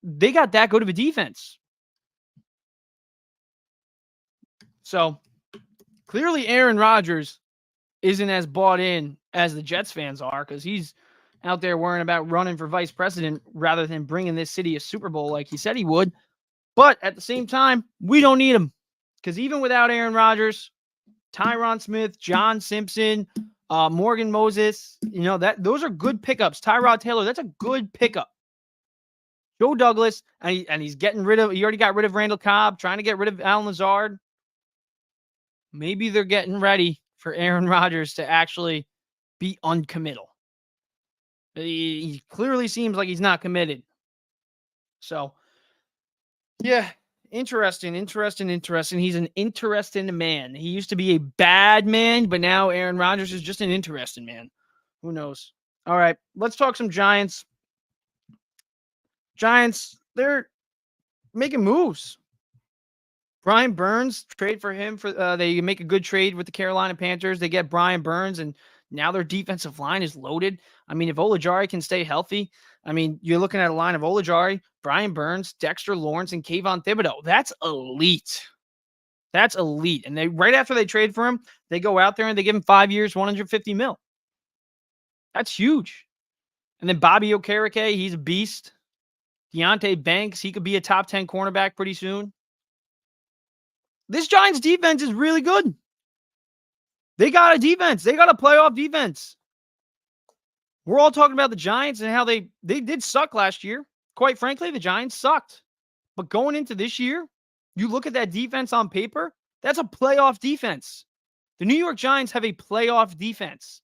They got that good of a defense. So Clearly, Aaron Rodgers isn't as bought in as the Jets fans are because he's out there worrying about running for vice president rather than bringing this city a Super Bowl like he said he would. But at the same time, we don't need him because even without Aaron Rodgers, Tyron Smith, John Simpson, Morgan Moses, those are good pickups. Tyrod Taylor, that's a good pickup. Joe Douglas, and he's getting rid of. He already got rid of Randall Cobb, trying to get rid of Alan Lazard. Maybe they're getting ready for Aaron Rodgers to actually be uncommittal. He clearly seems like he's not committed. So, yeah, interesting. He's an interesting man. He used to be a bad man, but now Aaron Rodgers is just an interesting man. Who knows? All right, let's talk some Giants. Giants, they're making moves. Brian Burns, trade for him. They make a good trade with the Carolina Panthers. They get Brian Burns, and now their defensive line is loaded. I mean, if Olajari can stay healthy, I mean, you're looking at a line of Olajari, Brian Burns, Dexter Lawrence, and Kayvon Thibodeau. That's elite. That's elite. And they right after they trade for him, they go out there and they give him 5 years, $150 million. That's huge. And then Bobby Okereke, he's a beast. Deonte Banks, he could be a top 10 cornerback pretty soon. This Giants defense is really good. They got a defense. They got a playoff defense. We're all talking about the Giants and how they did suck last year. Quite frankly, the Giants sucked. But going into this year, you look at that defense on paper, that's a playoff defense. The New York Giants have a playoff defense.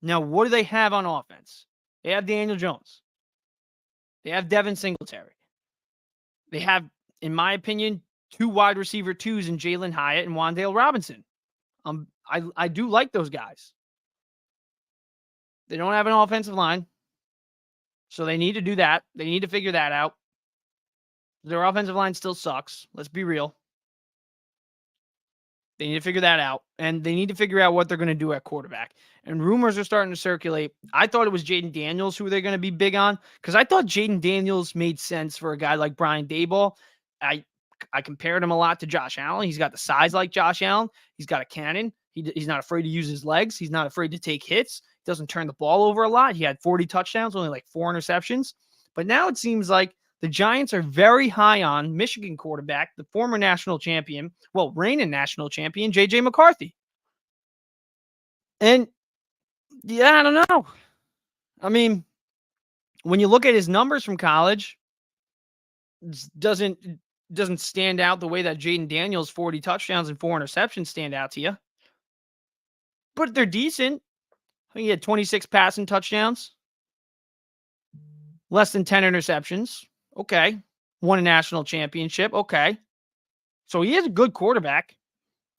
Now, what do they have on offense? They have Daniel Jones. They have Devin Singletary. They have, in my opinion, 2 wide receiver 2s in Jalen Hyatt and Wan'Dale Robinson. I do like those guys. They don't have an offensive line, so they need to do that. They need to figure that out. Their offensive line still sucks. Let's be real. They need to figure that out, and they need to figure out what they're going to do at quarterback. And rumors are starting to circulate. I thought it was Jaden Daniels who they're going to be big on because I thought Jaden Daniels made sense for a guy like Brian Daboll. I compared him a lot to Josh Allen. He's got the size like Josh Allen. He's got a cannon. He's not afraid to use his legs. He's not afraid to take hits. He doesn't turn the ball over a lot. He had 40 touchdowns, only like 4 interceptions. But now it seems like the Giants are very high on Michigan quarterback, the former national champion, reigning national champion, J.J. McCarthy. And, yeah, I don't know. I mean, when you look at his numbers from college, it doesn't stand out the way that Jaden Daniels' 40 touchdowns and 4 interceptions stand out to you. But they're decent. I think he had 26 passing touchdowns. Less than 10 interceptions. Okay. Won a national championship. Okay. So he is a good quarterback.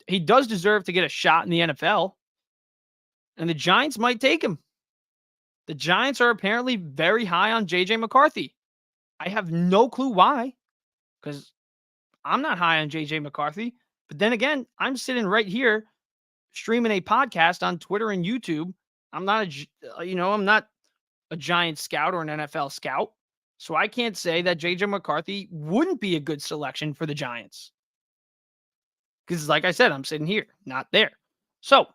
He does deserve to get a shot in the NFL. And the Giants might take him. The Giants are apparently very high on J.J. McCarthy. I have no clue why. Because I'm not high on J.J. McCarthy. But then again, I'm sitting right here streaming a podcast on Twitter and YouTube. I'm not a Giants scout or an NFL scout. So I can't say that J.J. McCarthy wouldn't be a good selection for the Giants. Because like I said, I'm sitting here, not there. So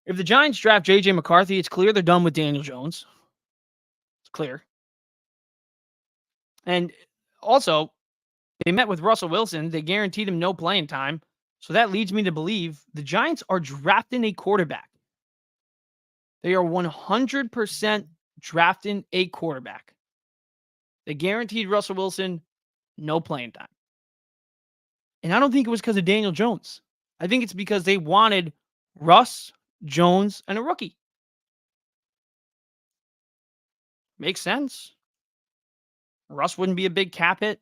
if the Giants draft J.J. McCarthy, it's clear they're done with Daniel Jones. It's clear. And also, they met with Russell Wilson. They guaranteed him no playing time. So that leads me to believe the Giants are drafting a quarterback. They are 100% drafting a quarterback. They guaranteed Russell Wilson no playing time. And I don't think it was because of Daniel Jones. I think it's because they wanted Russ, Jones, and a rookie. Makes sense. Russ wouldn't be a big cap hit.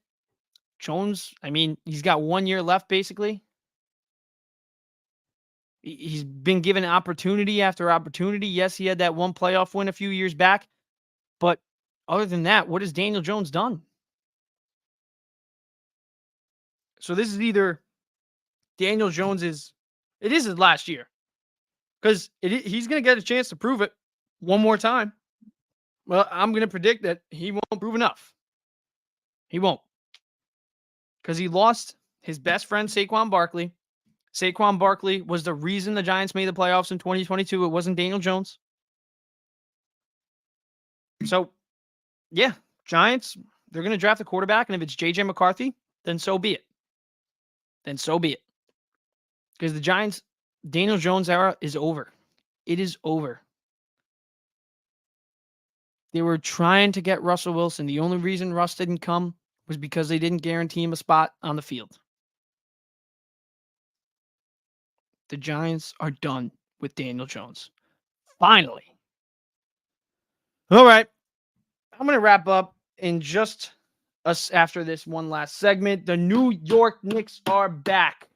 Jones, I mean, he's got 1 year left, basically. He's been given opportunity after opportunity. Yes, he had that one playoff win a few years back. But other than that, what has Daniel Jones done? So this is either Daniel Jones it is his last year. Because he's going to get a chance to prove it one more time. Well, I'm going to predict that he won't prove enough. He won't. Because he lost his best friend, Saquon Barkley. Saquon Barkley was the reason the Giants made the playoffs in 2022. It wasn't Daniel Jones. So, yeah, Giants, they're going to draft a quarterback, and if it's J.J. McCarthy, then so be it. Because the Giants, Daniel Jones era is over. It is over. They were trying to get Russell Wilson. The only reason Russ didn't come was because they didn't guarantee him a spot on the field. The Giants are done with Daniel Jones. Finally. All right. I'm going to wrap up in just us after this one last segment. The New York Knicks are back.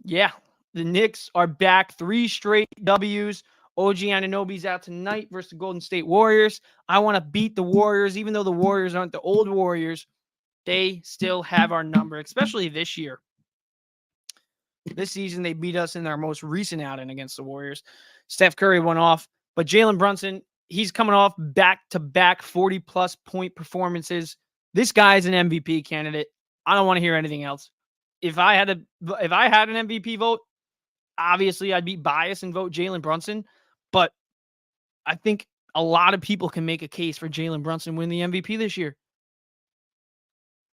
Yeah, the Knicks are back. 3 straight W's. OG Anunoby's out tonight versus the Golden State Warriors. I want to beat the Warriors. Even though the Warriors aren't the old Warriors, they still have our number, especially this year. This season, they beat us in their most recent outing against the Warriors. Steph Curry went off, but Jalen Brunson, he's coming off back-to-back 40-plus point performances. This guy's an MVP candidate. I don't want to hear anything else. If I had an MVP vote, obviously I'd be biased and vote Jalen Brunson, but I think a lot of people can make a case for Jalen Brunson winning the MVP this year.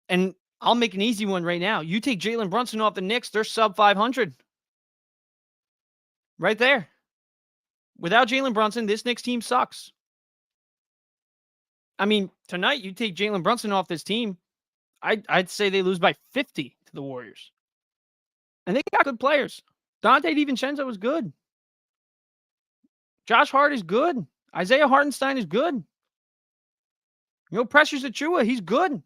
And I'll make an easy one right now. You take Jalen Brunson off the Knicks, they're sub 500. Right there. Without Jalen Brunson, this Knicks team sucks. I mean, tonight you take Jalen Brunson off this team, I'd say they lose by 50 to the Warriors. And they got good players. Dante DiVincenzo is good. Josh Hart is good. Isaiah Hartenstein is good. Precious Achiuwa, he's good.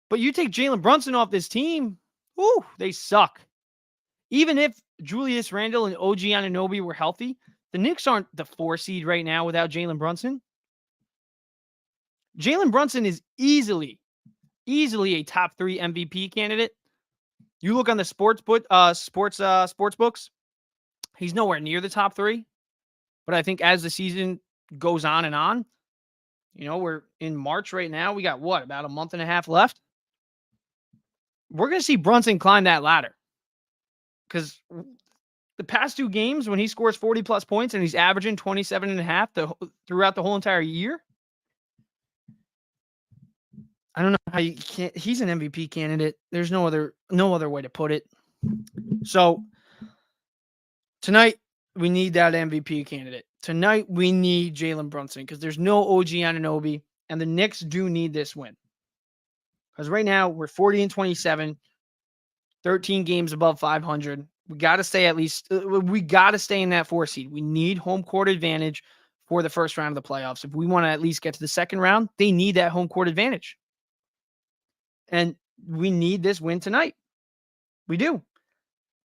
But you take Jalen Brunson off this team, whoo, they suck. Even if Julius Randle and OG Anunoby were healthy, the Knicks aren't the 4 seed right now without Jalen Brunson. Jalen Brunson is easily a top 3 MVP candidate. You look on the sports books, he's nowhere near the top 3. But I think as the season goes on and on, we're in March right now. We got about a month and a half left. We're going to see Brunson climb that ladder. Because the past 2 games, when he scores 40-plus points and he's averaging 27.5 throughout the whole entire year, I don't know how you can't. He's an MVP candidate. There's no other way to put it. So tonight we need that MVP candidate. Tonight we need Jalen Brunson because there's no OG Anunoby, and the Knicks do need this win. Because right now we're 40-27, 13 games above 500. We got to stay in that 4 seed. We need home court advantage for the first round of the playoffs. If we want to at least get to the second round, they need that home court advantage. And we need this win tonight. We do.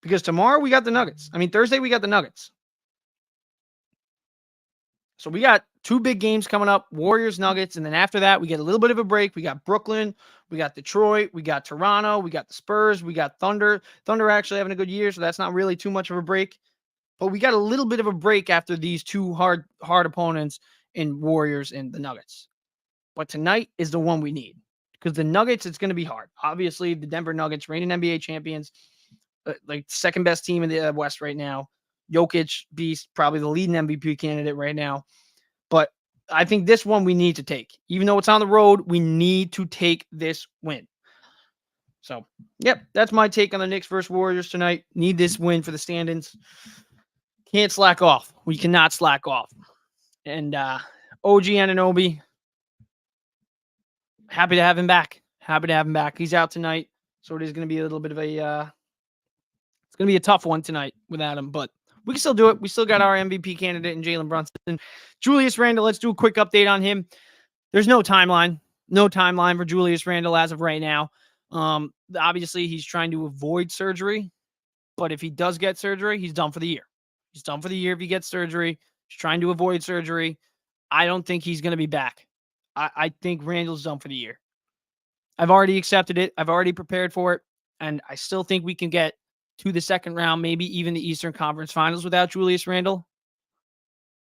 Because tomorrow we got the Nuggets. Thursday we got the Nuggets. So we got 2 big games coming up, Warriors, Nuggets, and then after that we get a little bit of a break. We got Brooklyn, we got Detroit, we got Toronto, we got the Spurs, we got Thunder. Thunder actually having a good year, so that's not really too much of a break. But we got a little bit of a break after these 2 hard opponents in Warriors and the Nuggets. But tonight is the one we need. Because the Nuggets, it's going to be hard. Obviously, the Denver Nuggets, reigning NBA champions, second best team in the West right now. Jokic, beast, probably the leading MVP candidate right now. But I think this one we need to take. Even though it's on the road, we need to take this win. So, yep, that's my take on the Knicks versus Warriors tonight. Need this win for the standings. Can't slack off. We cannot slack off. And OG Anunoby, happy to have him back. He's out tonight, so it is going to be a little bit of it's going to be a tough one tonight without him, but we can still do it. We still got our MVP candidate in Jalen Brunson. Julius Randle, let's do a quick update on him. There's no timeline for Julius Randle as of right now. Obviously, he's trying to avoid surgery, but if he does get surgery, he's done for the year. He's done for the year if he gets surgery. He's trying to avoid surgery. I don't think he's going to be back. I think Randall's done for the year. I've already accepted it. I've already prepared for it. And I still think we can get to the second round, maybe even the Eastern Conference Finals without Julius Randle.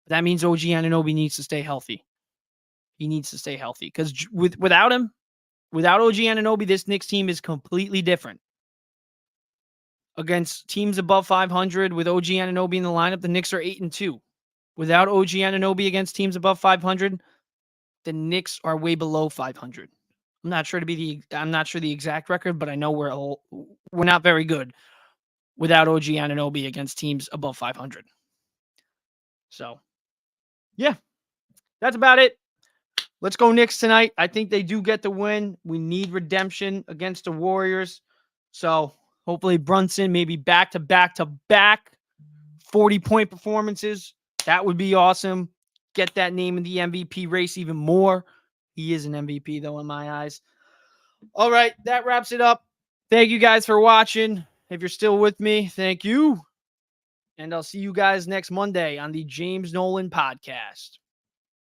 That means OG Anunoby needs to stay healthy. He needs to stay healthy because without him, Without OG Anunoby, this Knicks team is completely different. Against teams above 500 with OG Anunoby in the lineup, the Knicks are 8-2. Without OG Anunoby against teams above 500, the Knicks are way below 500. I'm not sure the exact record, but I know we're not very good without OG Anunoby against teams above 500. So, yeah, that's about it. Let's go Knicks tonight. I think they do get the win. We need redemption against the Warriors. So, hopefully Brunson maybe back-to-back 40-point performances. That would be awesome. Get that name in the MVP race even more. He is an MVP, though, in my eyes. All right, that wraps it up. Thank you guys for watching. If you're still with me, thank you. And I'll see you guys next Monday on the James Nolan Podcast.